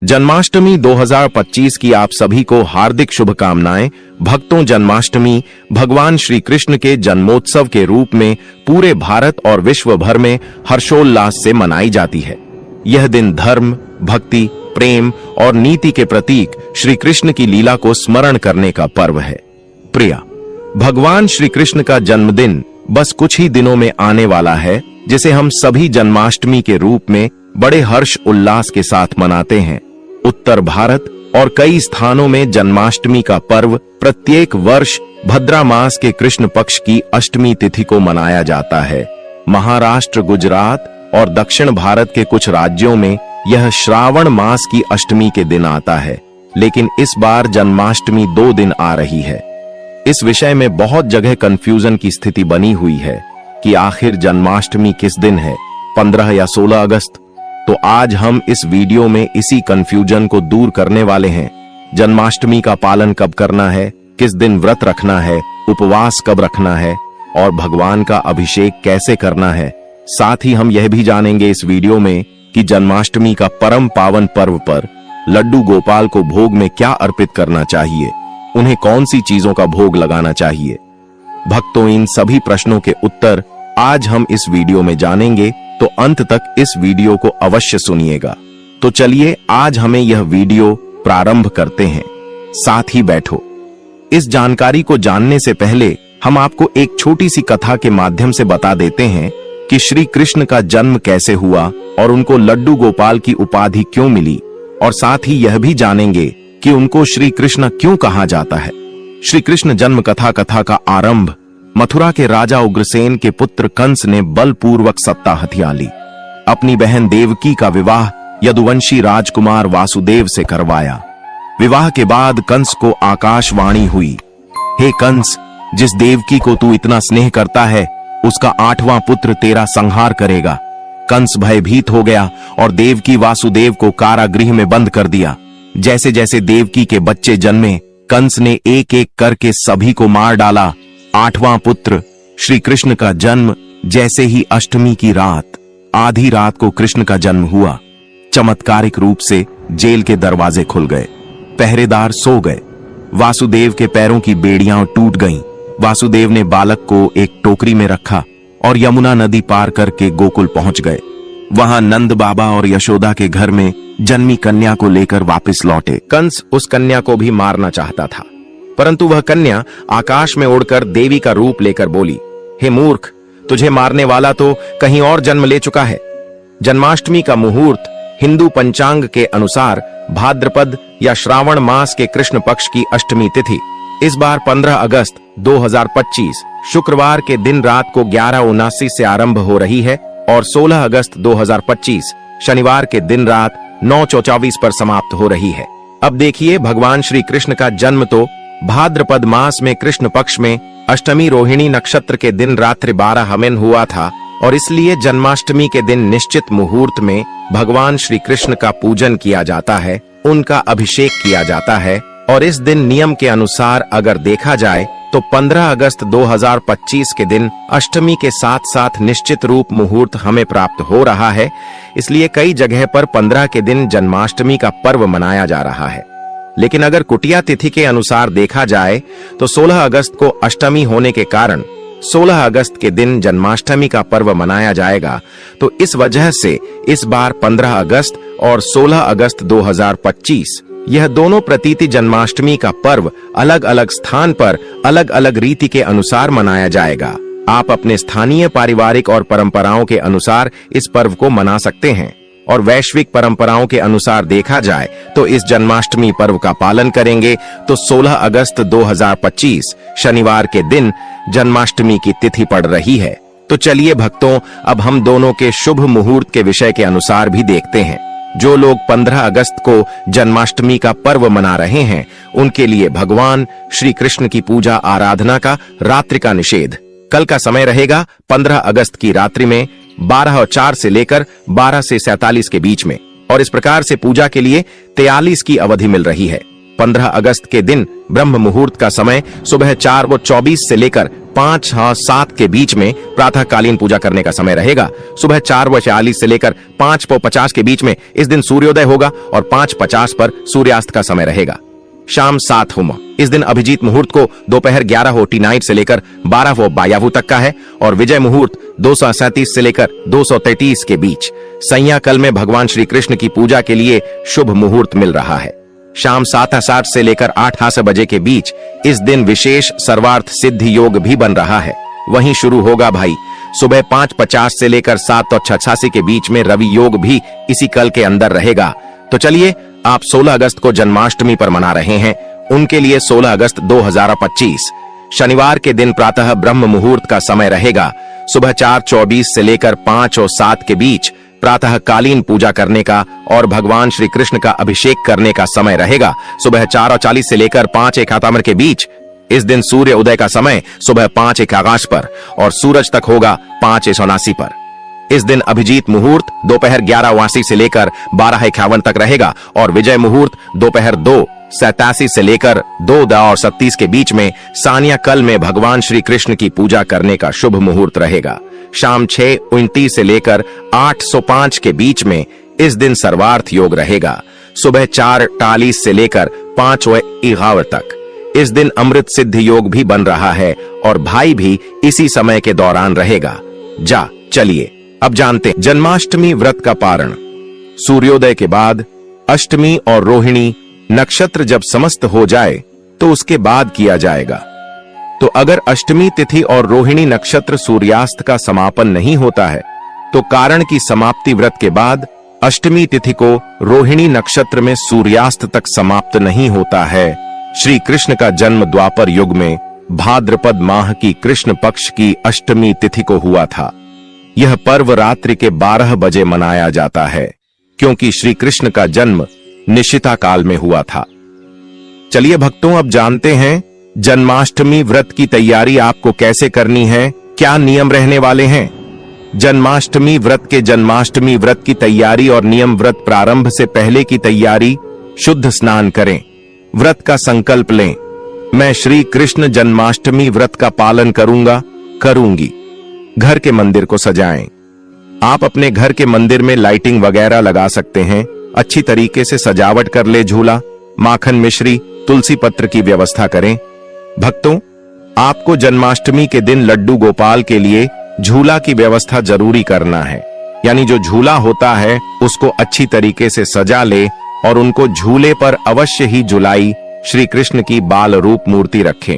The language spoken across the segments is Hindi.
जन्माष्टमी 2025 की आप सभी को हार्दिक शुभकामनाएं। भक्तों, जन्माष्टमी भगवान श्री कृष्ण के जन्मोत्सव के रूप में पूरे भारत और विश्व भर में हर्षोल्लास से मनाई जाती है। यह दिन धर्म, भक्ति, प्रेम और नीति के प्रतीक श्री कृष्ण की लीला को स्मरण करने का पर्व है। प्रिया, भगवान श्री कृष्ण का जन्मदिन बस कुछ ही दिनों में आने वाला है, जिसे हम सभी जन्माष्टमी के रूप में बड़े हर्ष उल्लास के साथ मनाते हैं। उत्तर भारत और कई स्थानों में जन्माष्टमी का पर्व प्रत्येक वर्ष भद्रा मास के कृष्ण पक्ष की अष्टमी तिथि को मनाया जाता है। महाराष्ट्र, गुजरात और दक्षिण भारत के कुछ राज्यों में यह श्रावण मास की अष्टमी के दिन आता है, लेकिन इस बार जन्माष्टमी 2 दिन आ रही है। इस विषय में बहुत जगह कंफ्यूजन की स्थिति बनी हुई है कि आखिर जन्माष्टमी किस दिन है, 15 या 16 अगस्त। तो आज हम इस वीडियो में इसी कंफ्यूजन को दूर करने वाले हैं। जन्माष्टमी का पालन कब करना है, किस दिन व्रत रखना है, उपवास कब रखना है और भगवान का अभिषेक कैसे करना है। साथ ही हम यह भी जानेंगे इस वीडियो में कि जन्माष्टमी का परम पावन पर्व पर लड्डू गोपाल को भोग में क्या अर्पित करना चाहिए, उन्हें कौन सी चीजों का भोग लगाना चाहिए। भक्तों, इन सभी प्रश्नों के उत्तर आज हम इस वीडियो में जानेंगे, तो अंत तक इस वीडियो को अवश्य सुनिएगा। तो चलिए आज हमें यह वीडियो प्रारंभ करते हैं। साथ ही बैठो। इस जानकारी को जानने से पहले हम आपको एक छोटी सी कथा के माध्यम से बता देते हैं कि श्री कृष्ण का जन्म कैसे हुआ और उनको लड्डू गोपाल की उपाधि क्यों मिली, और साथ ही यह भी जानेंगे कि उनको श्री कृष्ण क्यों कहा जाता है। श्री कृष्ण जन्म कथा का आरंभ मथुरा के राजा उग्रसेन के पुत्र कंस ने बलपूर्वक सत्ता हथिया ली। अपनी बहन देवकी का विवाह यदुवंशी राजकुमार वासुदेव से करवाया। विवाह के बाद कंस को आकाशवाणी हुई, हे कंस, जिस देवकी को तू इतना स्नेह करता है, उसका 8वां पुत्र तेरा संहार करेगा। कंस भयभीत हो गया और देवकी वासुदेव को कारागृह में बंद कर दिया। जैसे जैसे देवकी के बच्चे जन्मे, कंस ने एक एक करके सभी को मार डाला। 8वां पुत्र श्री कृष्ण का जन्म जैसे ही अष्टमी की रात, आधी रात को कृष्ण का जन्म हुआ। चमत्कारिक रूप से जेल के दरवाजे खुल गए, पहरेदार सो गए, वासुदेव के पैरों की बेड़ियां टूट गईं। वासुदेव ने बालक को एक टोकरी में रखा और यमुना नदी पार करके गोकुल पहुंच गए। वहां नंद बाबा और यशोदा के घर में जन्मी कन्या को लेकर वापस लौटे। कंस उस कन्या को भी मारना चाहता था, परंतु वह कन्या आकाश में उड़कर देवी का रूप लेकर बोली, हे मूर्ख, तुझे मारने वाला तो कहीं और जन्म ले चुका है। जन्माष्टमी का मुहूर्त हिंदू पंचांग के अनुसार भाद्रपद या श्रावण मास के कृष्ण पक्ष की अष्टमी तिथि इस बार 15 अगस्त 2025 शुक्रवार के दिन रात को 11:79 से आरंभ हो रही है और 16 अगस्त 2025 शनिवार के दिन रात 9:24 पर समाप्त हो रही है। अब देखिए, भगवान श्री कृष्ण का जन्म तो भाद्रपद मास में कृष्ण पक्ष में अष्टमी रोहिणी नक्षत्र के दिन रात्रि 12 हमेन हुआ था, और इसलिए जन्माष्टमी के दिन निश्चित मुहूर्त में भगवान श्री कृष्ण का पूजन किया जाता है, उनका अभिषेक किया जाता है। और इस दिन नियम के अनुसार अगर देखा जाए तो 15 अगस्त 2025 के दिन अष्टमी के साथ साथ निश्चित रूप मुहूर्त हमें प्राप्त हो रहा है। इसलिए कई जगह पर 15 के दिन जन्माष्टमी का पर्व मनाया जा रहा है। लेकिन अगर कुटिया तिथि के अनुसार देखा जाए तो 16 अगस्त को अष्टमी होने के कारण 16 अगस्त के दिन जन्माष्टमी का पर्व मनाया जाएगा। तो इस वजह से इस बार 15 अगस्त और 16 अगस्त 2025 यह दोनों प्रतीति जन्माष्टमी का पर्व अलग अलग स्थान पर अलग अलग रीति के अनुसार मनाया जाएगा। आप अपने स्थानीय पारिवारिक और परंपराओं के अनुसार इस पर्व को मना सकते हैं, और वैश्विक परंपराओं के अनुसार देखा जाए तो इस जन्माष्टमी पर्व का पालन करेंगे तो 16 अगस्त 2025 शनिवार के दिन जन्माष्टमी की तिथि पड़ रही है। तो चलिए भक्तों, अब हम दोनों के शुभ मुहूर्त के विषय के अनुसार भी देखते हैं। जो लोग 15 अगस्त को जन्माष्टमी का पर्व मना रहे हैं, उनके लिए भगवान श्री कृष्ण की पूजा आराधना का रात्रि का निषेध। कल का समय रहेगा 15 अगस्त की रात्रि में 12:04 से लेकर 12 से 47 के बीच में, और इस प्रकार से पूजा के लिए 43 की अवधि मिल रही है। 15 अगस्त के दिन ब्रह्म मुहूर्त का समय सुबह 4:24 से लेकर 5 और 7 के बीच में प्रातःकालीन पूजा करने का समय रहेगा। सुबह 4:46 से लेकर 5:50 के बीच में इस दिन सूर्योदय होगा और 5:50 पर सूर्यास्त का समय रहेगा। शाम 7 होम इस दिन अभिजीत मुहूर्त को दोपहर 11:49 से लेकर 12:52 तक का है और विजय मुहूर्त 237 से लेकर 233 के बीच। संज्ञा कल में भगवान श्री कृष्ण की पूजा के लिए शुभ मुहूर्त मिल रहा है। शाम 7:60 से लेकर 8:00 बजे के बीच इस दिन विशेष सर्वार्थ सिद्धि योग भी बन रहा है। वहीं शुरू होगा भाई सुबह 5:50 से लेकर 7:88 के बीच में रवि योग भी इसी कल के अंदर रहेगा। तो चलिए, आप 16 अगस्त को जन्माष्टमी पर मना रहे हैं, उनके लिए 16 अगस्त 2025 शनिवार के दिन प्रातः ब्रह्म मुहूर्त का समय रहेगा। सुबह 4:24 से लेकर 5 और 7 के बीच प्रातः कालीन पूजा करने का और भगवान श्री कृष्ण का अभिषेक करने का समय रहेगा। सुबह 4:40 से लेकर 5:01 के बीच इस दिन सूर्य उदय का समय सुबह 5:01 आकाश पर और सूरज तक होगा 5:79 पर। इस दिन अभिजीत मुहूर्त दोपहर 11:82 से लेकर 12:51 तक रहेगा और विजय मुहूर्त दोपहर 2:87 से लेकर 2:37 के बीच में सान्या कल में भगवान श्री कृष्ण की पूजा करने का शुभ मुहूर्त रहेगा। शाम 6:29 से लेकर 8:05 के बीच में इस दिन सर्वार्थ योग रहेगा। सुबह 4:40 से लेकर 5:11 तक इस दिन अमृत सिद्धि योग भी बन रहा है और भाई भी इसी समय के दौरान रहेगा। चलिए अब जानते हैं जन्माष्टमी व्रत का पारण। सूर्योदय के बाद अष्टमी और रोहिणी नक्षत्र जब समस्त हो जाए तो उसके बाद किया जाएगा। तो अगर अष्टमी तिथि और रोहिणी नक्षत्र सूर्यास्त का समापन नहीं होता है तो कारण की समाप्ति व्रत के बाद अष्टमी तिथि को रोहिणी नक्षत्र में सूर्यास्त तक समाप्त नहीं होता है। श्री कृष्ण का जन्म द्वापर युग में भाद्रपद माह की कृष्ण पक्ष की अष्टमी तिथि को हुआ था। यह पर्व रात्रि के 12 बजे मनाया जाता है क्योंकि श्री कृष्ण का जन्म निशिता काल में हुआ था। चलिए भक्तों, अब जानते हैं जन्माष्टमी व्रत की तैयारी आपको कैसे करनी है, क्या नियम रहने वाले हैं। जन्माष्टमी व्रत की तैयारी और नियम। व्रत प्रारंभ से पहले की तैयारी। शुद्ध स्नान करें, व्रत का संकल्प लें। मैं श्री कृष्ण जन्माष्टमी व्रत का पालन करूंगी। घर के मंदिर को सजाएं। आप अपने घर के मंदिर में लाइटिंग वगैरह लगा सकते हैं। अच्छी तरीके से सजावट कर ले। झूला, माखन मिश्री, तुलसी पत्र की व्यवस्था करें। भक्तों, आपको जन्माष्टमी के दिन लड्डू गोपाल के लिए झूला की व्यवस्था जरूरी करना है। यानी जो झूला होता है उसको अच्छी तरीके से सजा ले और उनको झूले पर अवश्य ही झुलाई श्री कृष्ण की बाल रूप मूर्ति रखें।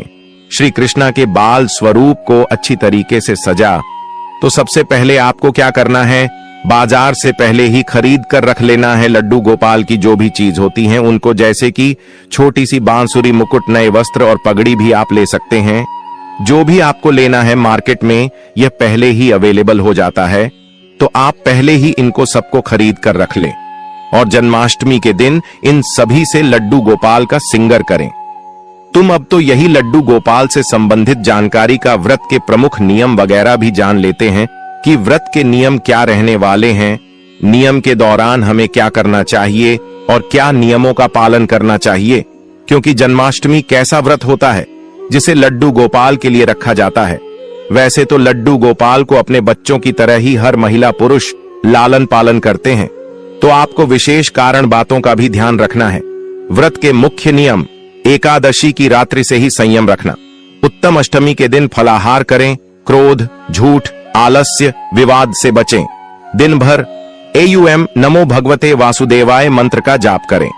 श्री कृष्णा के बाल स्वरूप को अच्छी तरीके से सजा। तो सबसे पहले आपको क्या करना है, बाजार से पहले ही खरीद कर रख लेना है लड्डू गोपाल की जो भी चीज होती हैं उनको, जैसे कि छोटी सी बांसुरी, मुकुट, नए वस्त्र और पगड़ी भी आप ले सकते हैं। जो भी आपको लेना है मार्केट में यह पहले ही अवेलेबल हो जाता है, तो आप पहले ही इनको सबको खरीद कर रख लें और जन्माष्टमी के दिन इन सभी से लड्डू गोपाल का सिंगर करें। तुम अब तो यही लड्डू गोपाल से संबंधित जानकारी का व्रत के प्रमुख नियम वगैरह भी जान लेते हैं कि व्रत के नियम क्या रहने वाले हैं, नियम के दौरान हमें क्या करना चाहिए और क्या नियमों का पालन करना चाहिए। क्योंकि जन्माष्टमी कैसा व्रत होता है जिसे लड्डू गोपाल के लिए रखा जाता है। वैसे तो लड्डू गोपाल को अपने बच्चों की तरह ही हर महिला पुरुष लालन पालन करते हैं, तो आपको विशेष कारण बातों का भी ध्यान रखना है। व्रत के मुख्य नियम। एकादशी की रात्रि से ही संयम रखना। उत्तम अष्टमी के दिन फलाहार करें। क्रोध, झूठ, आलस्य, विवाद से बचें। दिन भर AUM नमो भगवते वासुदेवाय मंत्र का जाप करें।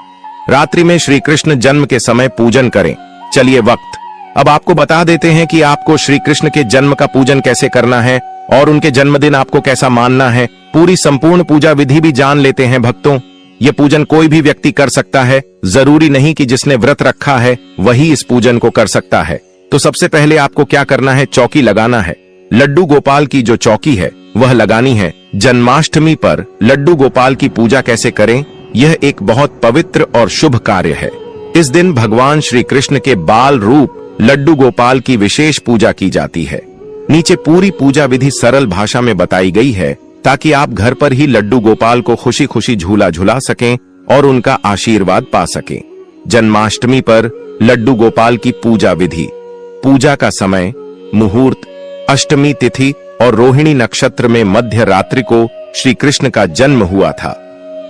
रात्रि में श्री कृष्ण जन्म के समय पूजन करें। चलिए वक्त अब आपको बता देते हैं कि आपको श्री कृष्ण के जन्म का पूजन कैसे करना है और उनके जन्मदिन आपको कैसा मानना है। पूरी संपूर्ण पूजा विधि भी जान लेते हैं भक्तों। यह पूजन कोई भी व्यक्ति कर सकता है, जरूरी नहीं कि जिसने व्रत रखा है वही इस पूजन को कर सकता है। तो सबसे पहले आपको क्या करना है, चौकी लगाना है। लड्डू गोपाल की जो चौकी है वह लगानी है। जन्माष्टमी पर लड्डू गोपाल की पूजा कैसे करें, यह एक बहुत पवित्र और शुभ कार्य है। इस दिन भगवान श्री कृष्ण के बाल रूप लड्डू गोपाल की विशेष पूजा की जाती है। नीचे पूरी पूजा विधि सरल भाषा में बताई गई है ताकि आप घर पर ही लड्डू गोपाल को खुशी खुशी झूला झुला सकें और उनका आशीर्वाद पा सकें। जन्माष्टमी पर लड्डू गोपाल की पूजा विधि। पूजा का समय मुहूर्त, अष्टमी तिथि और रोहिणी नक्षत्र में मध्य रात्रि को श्री कृष्ण का जन्म हुआ था।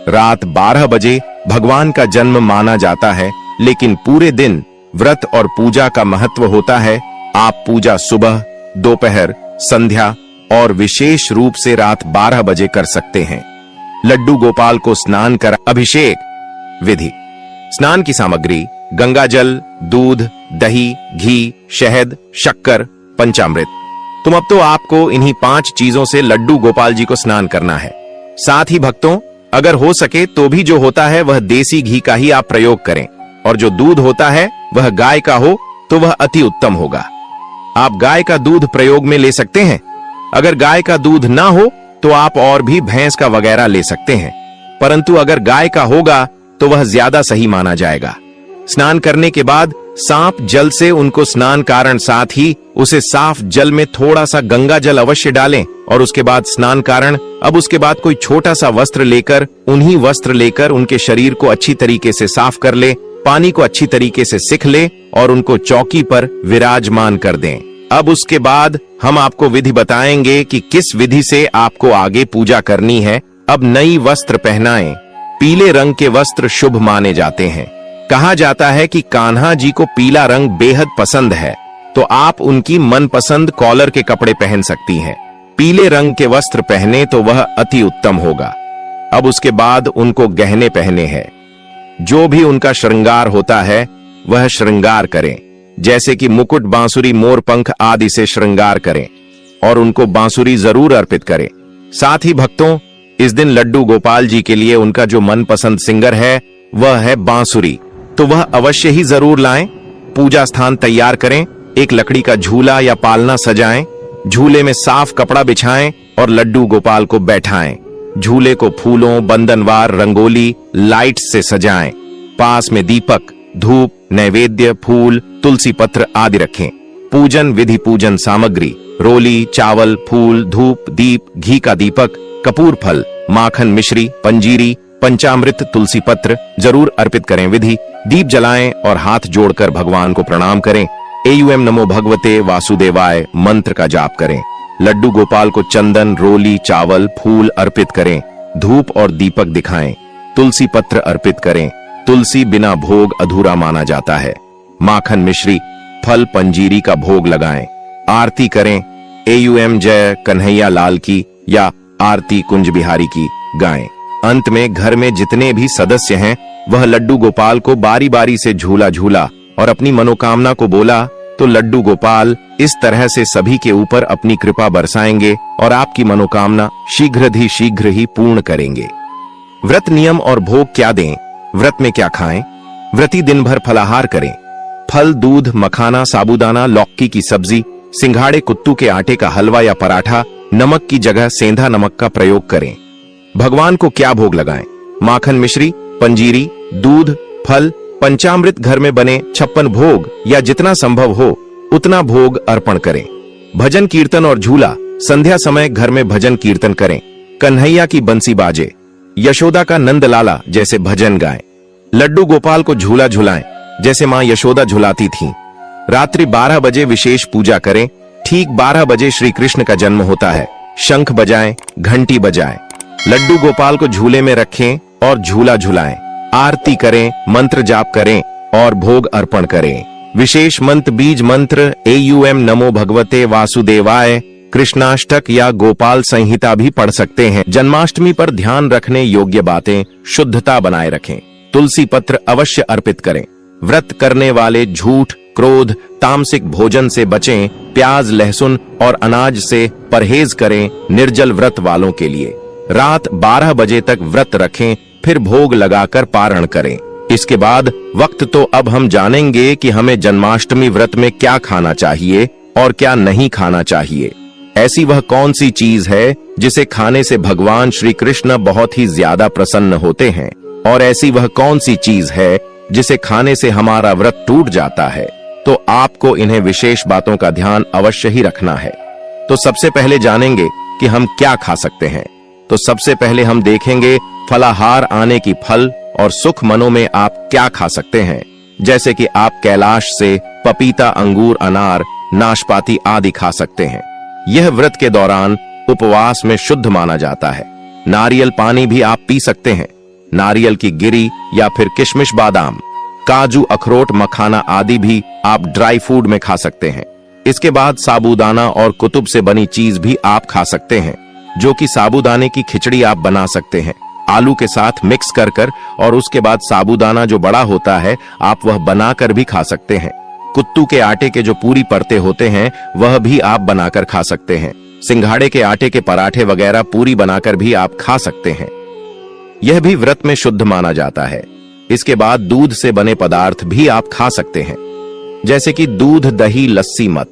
रात 12 बजे भगवान का जन्म माना जाता है, लेकिन पूरे दिन व्रत और पूजा का महत्व होता है। आप पूजा सुबह, दोपहर, संध्या और विशेष रूप से रात 12 बजे कर सकते हैं। लड्डू गोपाल को स्नान कर अभिषेक विधि। स्नान की सामग्री: गंगा जल, दूध, दही, घी, शहद, शक्कर, पंचामृत। अब तो आपको इन्हीं 5 चीजों से लड्डू गोपाल जी को स्नान करना है। साथ ही भक्तों, अगर हो सके तो भी जो होता है वह देसी घी का ही आप प्रयोग करें, और जो दूध होता है वह गाय का हो तो वह अति उत्तम होगा। आप गाय का दूध प्रयोग में ले सकते हैं। अगर गाय का दूध ना हो तो आप और भी भैंस का वगैरह ले सकते हैं, परंतु अगर गाय का होगा तो वह ज्यादा सही माना जाएगा। स्नान करने के बाद साफ जल से उनको स्नान कारण, साथ ही उसे साफ जल में थोड़ा सा गंगा जल अवश्य डालें, और उसके बाद स्नान कारण अब उसके बाद कोई छोटा सा वस्त्र लेकर, उन्हीं वस्त्र लेकर उनके शरीर को अच्छी तरीके से साफ कर ले, पानी को अच्छी तरीके से सिख ले और उनको चौकी पर विराजमान कर दें। अब उसके बाद हम आपको विधि बताएंगे कि किस विधि से आपको आगे पूजा करनी है। अब नई वस्त्र पहनाएं। पीले रंग के वस्त्र शुभ माने जाते हैं। कहा जाता है कि कान्हा जी को पीला रंग बेहद पसंद है, तो आप उनकी मनपसंद कॉलर के कपड़े पहन सकती हैं। पीले रंग के वस्त्र पहने तो वह अति उत्तम होगा। अब उसके बाद उनको गहने पहने हैं। जो भी उनका श्रृंगार होता है वह श्रृंगार करें, जैसे कि मुकुट, बांसुरी, मोर पंख आदि से श्रृंगार करें और उनको बांसुरी जरूर अर्पित करें। साथ ही भक्तों, इस दिन लड्डू गोपाल जी के लिए उनका जो मनपसंद सिंगर है वह है बांसुरी, तो वह अवश्य ही जरूर लाएं। पूजा स्थान तैयार करें, एक लकड़ी का झूला या पालना सजाएं, झूले में साफ कपड़ा बिछाएं और लड्डू गोपाल को बैठाएं। झूले को फूलों, बंधनवार, रंगोली, लाइट से सजाएं। पास में दीपक, धूप, नैवेद्य, फूल, तुलसी पत्र आदि रखें। पूजन विधि: पूजन सामग्री: रोली, चावल, फूल, धूप, दीप, घी का दीपक, कपूर फल, माखन, मिश्री, पंजीरी, पंचामृत, तुलसी पत्र जरूर अर्पित करें। विधि: दीप जलाएं और हाथ जोड़कर भगवान को प्रणाम करें। एयूएम नमो भगवते वासुदेवाय मंत्र का जाप करें। लड्डू गोपाल को चंदन, रोली, चावल, फूल अर्पित करें। धूप और दीपक दिखाएं। तुलसी पत्र अर्पित करें। तुलसी बिना भोग अधूरा माना जाता है। माखन, मिश्री, फल, पंजीरी का भोग लगाएं। आरती करें। एयूएम जय कन्हैया लाल की या आरती कुंज बिहारी की गाएं। अंत में घर में जितने भी सदस्य हैं वह लड्डू गोपाल को बारी बारी से झूला झूला और अपनी मनोकामना को बोला, तो लड्डू गोपाल इस तरह से सभी के ऊपर अपनी कृपा बरसाएंगे और आपकी मनोकामना शीघ्र ही पूर्ण करेंगे। व्रत नियम और भोग क्या दें? व्रत में क्या खाएं? व्रती दिन भर फलाहार करें। फल, दूध, मखाना, साबूदाना, लौकी की सब्जी, सिंघाड़े, कुत्तू के आटे का हलवा या पराठा, नमक की जगह सेंधा नमक का प्रयोग करें। भगवान को क्या भोग लगाएं? माखन, मिश्री, पंजीरी, दूध, फल, पंचामृत, घर में बने 56 भोग या जितना संभव हो उतना भोग अर्पण करें। भजन कीर्तन और झूला: संध्या समय घर में भजन कीर्तन करें। कन्हैया की बंसी बाजे, यशोदा का नंद लाला जैसे भजन गाएं। लड्डू गोपाल को झूला झुलाएं जैसे मां यशोदा झुलाती थीं। रात्रि 12 बजे विशेष पूजा करें। ठीक 12 बजे श्री कृष्ण का जन्म होता है। शंख बजाएं, घंटी बजाएं। लड्डू गोपाल को झूले में रखें और झूला झुलाएं। आरती करें, मंत्र जाप करें और भोग अर्पण करें। विशेष मंत्र बीज मंत्र एयूएम नमो भगवते वासुदेवाय, कृष्णाष्टक या गोपाल संहिता भी पढ़ सकते हैं। जन्माष्टमी पर ध्यान रखने योग्य बातें: शुद्धता बनाए रखें। तुलसी पत्र अवश्य अर्पित करें। व्रत करने वाले झूठ, क्रोध, तामसिक भोजन से बचें। प्याज, लहसुन और अनाज से परहेज करें। निर्जल व्रत वालों के लिए रात 12 बजे तक व्रत रखें, फिर भोग लगाकर पारण करें। इसके बाद वक्त तो अब हम जानेंगे कि हमें जन्माष्टमी व्रत में क्या खाना चाहिए और क्या नहीं खाना चाहिए। ऐसी वह कौन सी चीज है जिसे खाने से भगवान श्री कृष्ण बहुत ही ज्यादा प्रसन्न होते हैं, और ऐसी वह कौन सी चीज है जिसे खाने से हमारा व्रत टूट जाता है। तो आपको इन्हें विशेष बातों का ध्यान अवश्य ही रखना है। तो सबसे पहले जानेंगे कि हम क्या खा सकते हैं। तो सबसे पहले हम देखेंगे फलाहार आने की फल और सुख मनों में आप क्या खा सकते हैं। जैसे कि आप कैलाश से पपीता, अंगूर, अनार, नाशपाती आदि खा सकते हैं। यह व्रत के दौरान उपवास में शुद्ध माना जाता है। नारियल पानी भी आप पी सकते हैं। नारियल की गिरी या फिर किशमिश, बादाम, काजू, अखरोट, मखाना आदि भी आप ड्राई फूड में खा सकते हैं। इसके बाद साबूदाना और कुतुब से बनी चीज भी आप खा सकते हैं, जो कि साबूदाने की खिचड़ी आप बना सकते हैं आलू के साथ मिक्स कर और उसके बाद साबूदाना जो बड़ा होता है आप वह बनाकर भी खा सकते हैं। कुत्तू के आटे के जो पूरी परते होते हैं वह भी आप बनाकर खा सकते हैं। सिंघाड़े के आटे के पराठे वगैरह पूरी बनाकर भी आप खा सकते हैं। यह भी व्रत में शुद्ध माना जाता है। इसके बाद दूध से बने पदार्थ भी आप खा सकते हैं, जैसे कि दूध, दही, लस्सी, मध।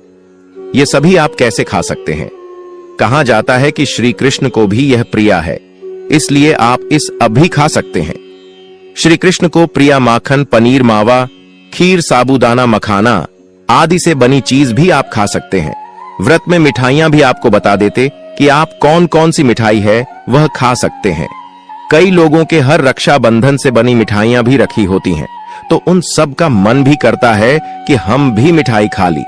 ये सभी आप कैसे खा सकते हैं? कहा जाता है कि श्री कृष्ण को भी यह प्रिय है, इसलिए आप इस अभी खा सकते हैं। श्री कृष्ण को प्रिय माखन, पनीर, मावा, खीर, साबूदाना, मखाना आदि से बनी चीज भी आप खा सकते हैं। व्रत में मिठाइयां भी आपको बता देते कि आप कौन कौन सी मिठाई है वह खा सकते हैं। कई लोगों के हर रक्षाबंधन से बनी मिठाइयां भी रखी होती हैं, तो उन सब का मन भी करता है कि हम भी मिठाई खा ली,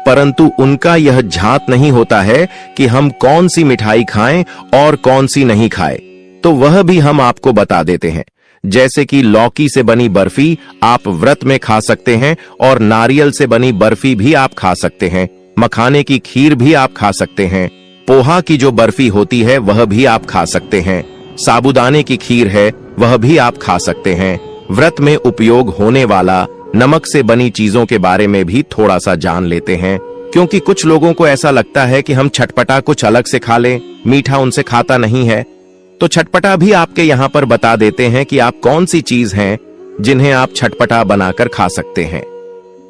परंतु उनका यह झांत नहीं होता है कि हम कौन सी मिठाई खाएं और कौन सी नहीं खाएं। तो वह भी हम आपको बता देते हैं। जैसे कि लौकी से बनी बर्फी आप व्रत में खा सकते हैं और नारियल से बनी बर्फी भी आप खा सकते हैं। मखाने की खीर भी आप खा सकते हैं। पोहा की जो बर्फी होती है वह भी आप खा सकते हैं। साबूदाने की खीर है वह भी आप खा सकते हैं। व्रत में उपयोग होने वाला नमक से बनी चीजों के बारे में भी थोड़ा सा जान लेते हैं, क्योंकि कुछ लोगों को ऐसा लगता है कि हम चटपटा कुछ अलग से खा लें, मीठा उनसे खाता नहीं है। तो चटपटा भी आपके यहाँ पर बता देते हैं कि आप कौन सी चीज हैं जिन्हें आप चटपटा बनाकर खा सकते हैं।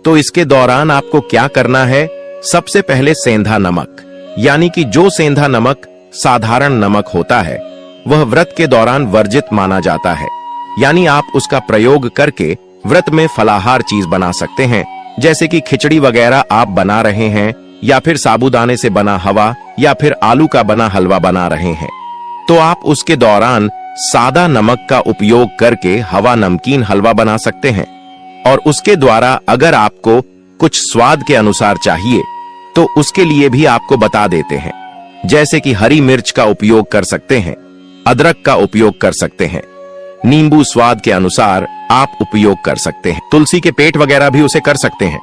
तो इसके दौरान आपको क्या करना है? सबसे पहले सेंधा नमक, यानी कि जो सेंधा नमक साधारण नमक होता है वह व्रत के दौरान वर्जित माना जाता है, यानी आप उसका प्रयोग करके व्रत में फलाहार चीज बना सकते हैं, जैसे कि खिचड़ी वगैरह आप बना रहे हैं, या फिर साबूदाने से बना हवा, या फिर आलू का बना हलवा बना रहे हैं। तो आप उसके दौरान सादा नमक का उपयोग करके हवा नमकीन हलवा बना सकते हैं। और उसके द्वारा अगर आपको कुछ स्वाद के अनुसार चाहिए तो उसके लिए भी आपको बता देते हैं, जैसे कि हरी मिर्च का उपयोग कर सकते हैं, अदरक का उपयोग कर सकते हैं, नींबू स्वाद के अनुसार आप उपयोग कर सकते हैं, तुलसी के पेट वगैरह भी उसे कर सकते हैं।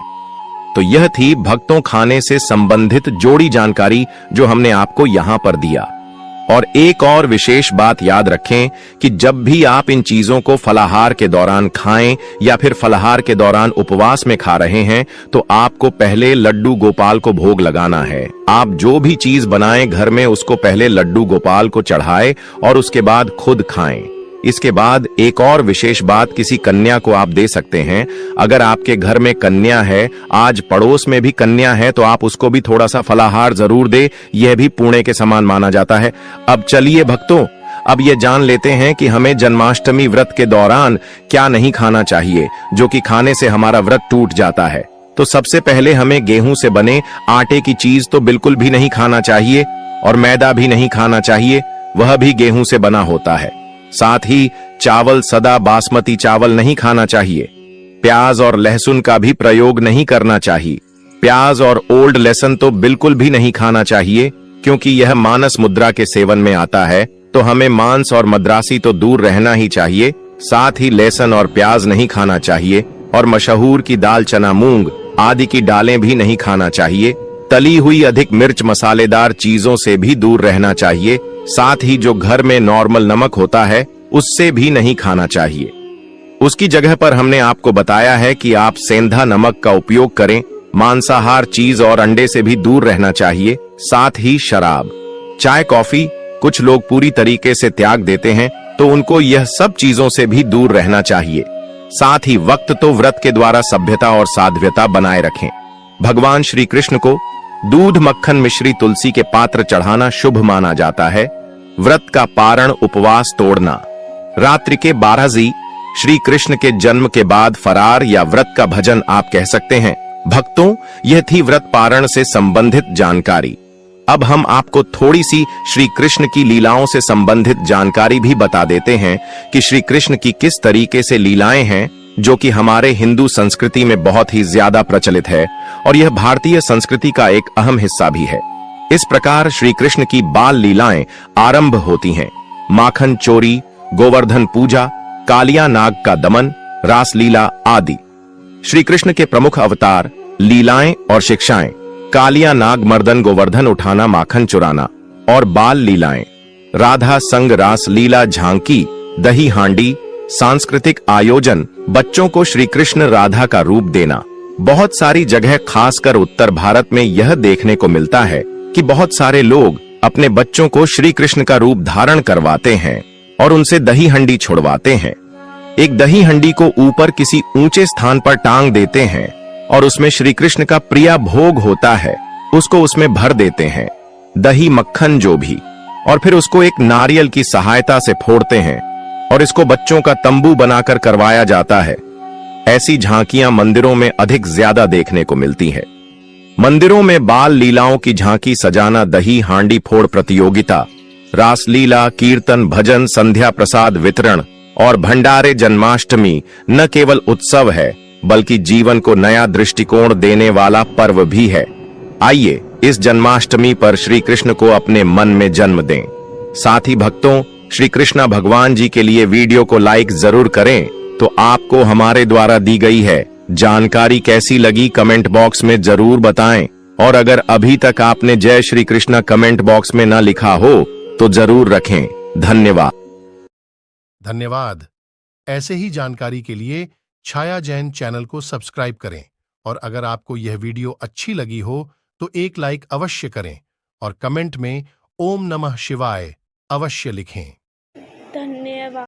तो यह थी भक्तों खाने से संबंधित जोड़ी जानकारी जो हमने आपको यहां पर दिया। और एक और विशेष बात याद रखें कि जब भी आप इन चीजों को फलाहार के दौरान खाएं या फिर फलाहार के दौरान उपवास में खा रहे हैं तो आपको पहले लड्डू गोपाल को भोग लगाना है। आप जो भी चीज बनाएं घर में उसको पहले लड्डू गोपाल को चढ़ाएं और उसके बाद खुद खाएं। इसके बाद एक और विशेष बात किसी कन्या को आप दे सकते हैं। अगर आपके घर में कन्या है, आज पड़ोस में भी कन्या है, तो आप उसको भी थोड़ा सा फलाहार जरूर दे। यह भी पुण्य के समान माना जाता है। अब चलिए भक्तों, अब ये जान लेते हैं कि हमें जन्माष्टमी व्रत के दौरान क्या नहीं खाना चाहिए, जो कि खाने से हमारा व्रत टूट जाता है। तो सबसे पहले हमें गेहूं से बने आटे की चीज तो बिल्कुल भी नहीं खाना चाहिए, और मैदा भी नहीं खाना चाहिए, वह भी गेहूं से बना होता है। साथ ही चावल, सदा बासमती चावल नहीं खाना चाहिए। प्याज और लहसुन का भी प्रयोग नहीं करना चाहिए। प्याज और ओल्ड लहसुन तो बिल्कुल भी नहीं खाना चाहिए, क्योंकि यह मानस मुद्रा के सेवन में आता है। तो हमें मांस और मद्रासी तो दूर रहना ही चाहिए। साथ ही लहसुन और प्याज नहीं खाना चाहिए, और मशहूर की दाल, चना, मूंग आदि की दालें भी नहीं खाना चाहिए। तली हुई अधिक मिर्च मसालेदार चीजों से भी दूर रहना चाहिए। साथ ही जो घर में नॉर्मल नमक होता है उससे भी नहीं खाना चाहिए। उसकी जगह पर हमने आपको बताया है कि आप सेंधा नमक का उपयोग करें। मांसाहार चीज और अंडे से भी दूर रहना चाहिए। साथ ही शराब, चाय, कॉफी कुछ लोग पूरी तरीके से त्याग देते हैं, तो उनको यह सब चीजों से भी दूर रहना चाहिए। साथ ही वक्त तो व्रत के द्वारा सभ्यता और साध्वता बनाए रखें। भगवान श्री कृष्ण को दूध, मक्खन, मिश्री, तुलसी के पात्र चढ़ाना शुभ माना जाता है। व्रत का पारण, उपवास तोड़ना, रात्रि के 12 जी श्री कृष्ण के जन्म के बाद फरार या व्रत का भजन आप कह सकते हैं। भक्तों, यह थी व्रत पारण से संबंधित जानकारी। अब हम आपको थोड़ी सी श्री कृष्ण की लीलाओं से संबंधित जानकारी भी बता देते हैं कि श्री कृष्ण की किस तरीके से लीलाएं हैं जो कि हमारे हिंदू संस्कृति में बहुत ही ज्यादा प्रचलित है और यह भारतीय संस्कृति का एक अहम हिस्सा भी है। इस प्रकार श्री कृष्ण की बाल लीलाएं आरंभ होती हैं। माखन चोरी, गोवर्धन पूजा, कालिया नाग का दमन, रासलीला आदि। श्री कृष्ण के प्रमुख अवतार, लीलाएं और शिक्षाएं, कालिया नाग मर्दन, गोवर्धन उठाना, माखन चुराना और बाल लीलाएं। राधा संग रास लीला, झांकी, दही हांडी, सांस्कृतिक आयोजन, बच्चों को श्री कृष्ण राधा का रूप देना। बहुत सारी जगह खासकर उत्तर भारत में यह देखने को मिलता है कि बहुत सारे लोग अपने बच्चों को श्री कृष्ण का रूप धारण करवाते हैं और उनसे दही हंडी छुड़वाते हैं। एक दही हंडी को ऊपर किसी ऊंचे स्थान पर टांग देते हैं और उसमें श्री कृष्ण का प्रिय भोग होता है, उसको उसमें भर देते हैं, दही मक्खन जो भी, और फिर उसको एक नारियल की सहायता से फोड़ते हैं और इसको बच्चों का तंबू बनाकर करवाया जाता है। ऐसी झांकियां मंदिरों में अधिक ज्यादा देखने को मिलती है। मंदिरों में बाल लीलाओं की झांकी सजाना, दही हांडी फोड़ प्रतियोगिता, रासलीला, कीर्तन, भजन, संध्या प्रसाद वितरण और भंडारे। जन्माष्टमी न केवल उत्सव है बल्कि जीवन को नया दृष्टिकोण देने वाला पर्व भी है। आइए इस जन्माष्टमी पर श्री कृष्ण को अपने मन में जन्म दें। साथ ही भक्तों, श्री कृष्ण भगवान जी के लिए वीडियो को लाइक जरूर करें। तो आपको हमारे द्वारा दी गई है जानकारी कैसी लगी कमेंट बॉक्स में जरूर बताएं, और अगर अभी तक आपने जय श्री कृष्ण कमेंट बॉक्स में न लिखा हो तो जरूर रखें। धन्यवाद। ऐसे ही जानकारी के लिए छाया जैन चैनल को सब्सक्राइब करें, और अगर आपको यह वीडियो अच्छी लगी हो तो एक लाइक अवश्य करें और कमेंट में ओम नमः शिवाय अवश्य लिखें।